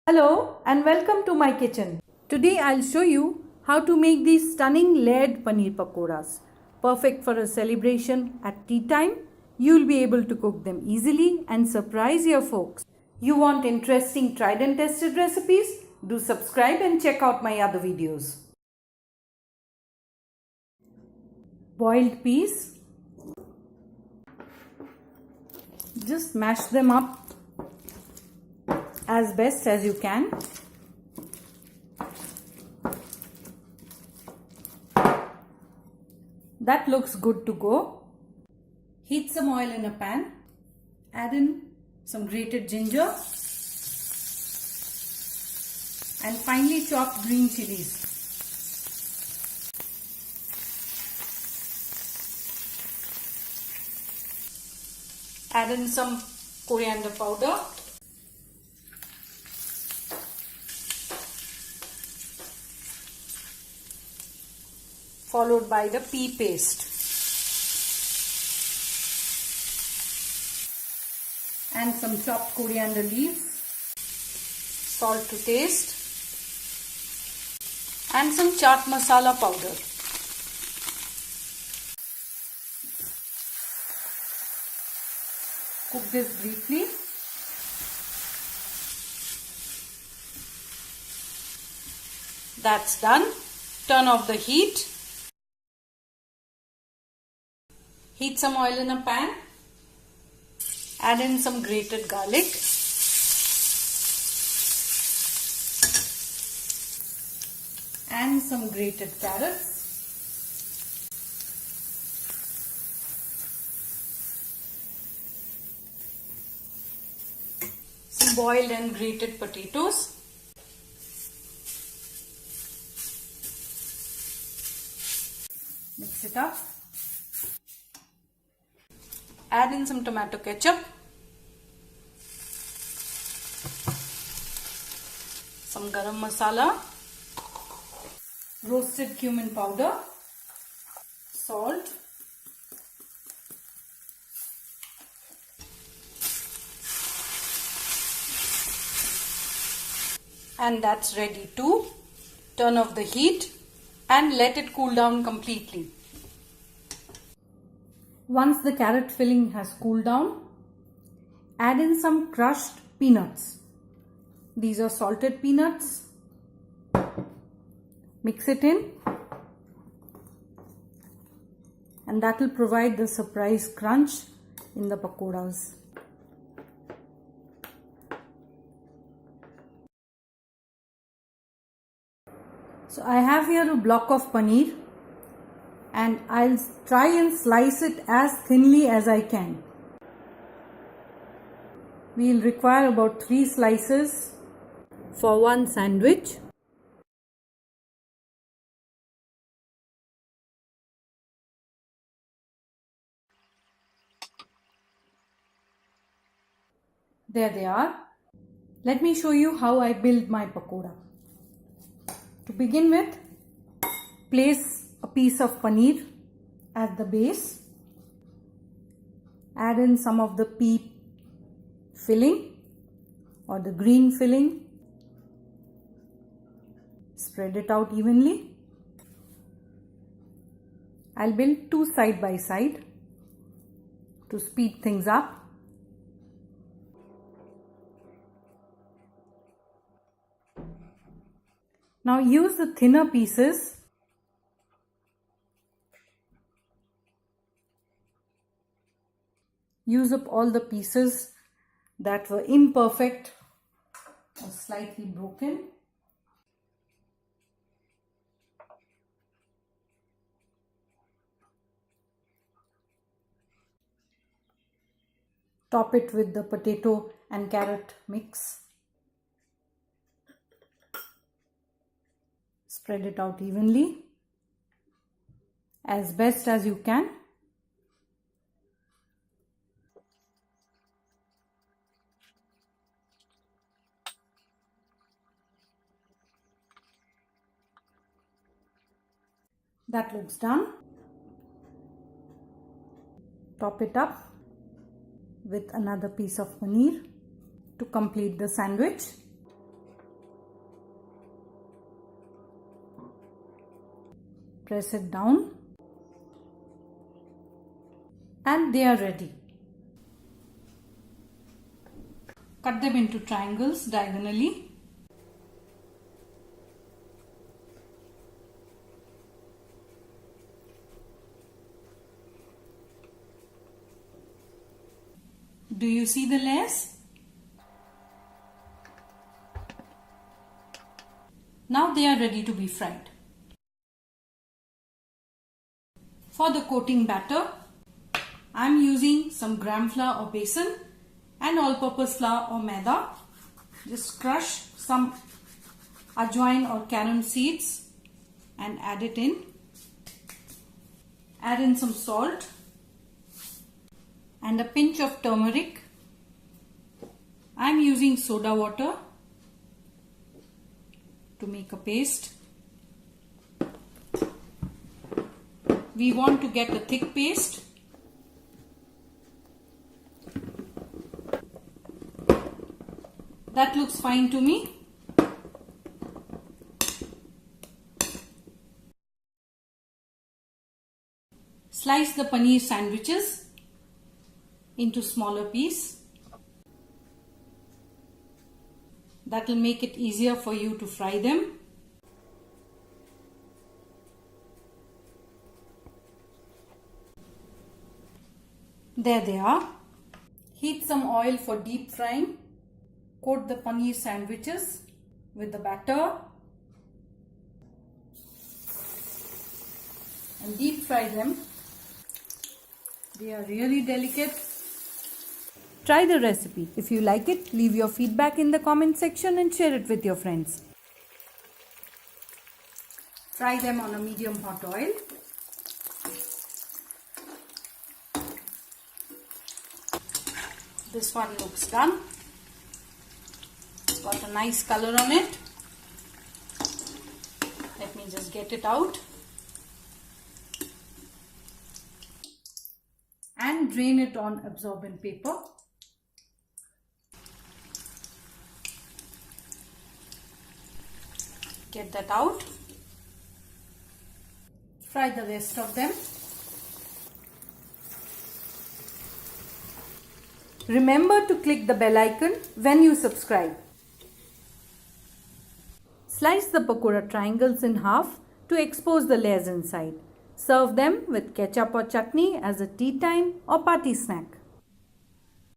Hello and welcome to my kitchen. Today I'll show you how to make these stunning layered paneer pakoras. Perfect for a celebration at tea time. You'll be able to cook them easily and surprise your folks. You want interesting tried and tested recipes? Do subscribe and check out my other videos. Boiled peas. Just mash them up as best as you can. That looks good to go. Heat some oil in a pan. Add in some grated ginger and finely chopped green chilies. Add in some coriander powder. Followed by the pea paste. And some chopped coriander leaves. Salt to taste. And some chaat masala powder. Cook this briefly. That's done. Turn off the heat. Heat some oil in a pan. Add in some grated garlic. And some grated carrots. Some boiled and grated potatoes. Mix it up. Add in some tomato ketchup, some garam masala, roasted cumin powder, salt, and that's ready to turn off the heat and let it cool down completely. Once the carrot filling has cooled down, add in some crushed peanuts. These are salted peanuts. Mix it in, and that will provide the surprise crunch in the pakoras. So I have here a block of paneer, and I'll try and slice it as thinly as I can. We'll require about 3 slices for one sandwich. There they are. Let me show you how I build my pakora. To begin with, place a piece of paneer at the base. Add in some of the pea filling or the green filling. Spread it out evenly. I'll build 2 side by side to speed things up. Now use the thinner pieces use up all the pieces that were imperfect or slightly broken. Top it with the potato and carrot mix. Spread it out evenly as best as you can. That looks done. Top it up with another piece of paneer to complete the sandwich. Press it down and they are ready. Cut them into triangles diagonally. Do you see the layers? Now they are ready to be fried. For the coating batter, I am using some gram flour or besan and all-purpose flour or maida. Just crush some ajwain or carom seeds and add it in. Add in some salt and a pinch of turmeric. I am using soda water to make a paste. We want to get a thick paste. That looks fine to me. Slice the paneer sandwiches into smaller pieces. That will make it easier for you to fry them. There they are. Heat some oil for deep frying. Coat the paneer sandwiches with the batter and deep fry them. They are really delicate. Try the recipe. If you like it, leave your feedback in the comment section and share it with your friends. Fry them on a medium hot oil. This one looks done. It's got a nice color on it. Let me just get it out. And drain it on absorbent paper. Get that out. Fry the rest of them. Remember to click the bell icon when you subscribe. Slice the pakora triangles in half to expose the layers inside. Serve them with ketchup or chutney as a tea time or party snack.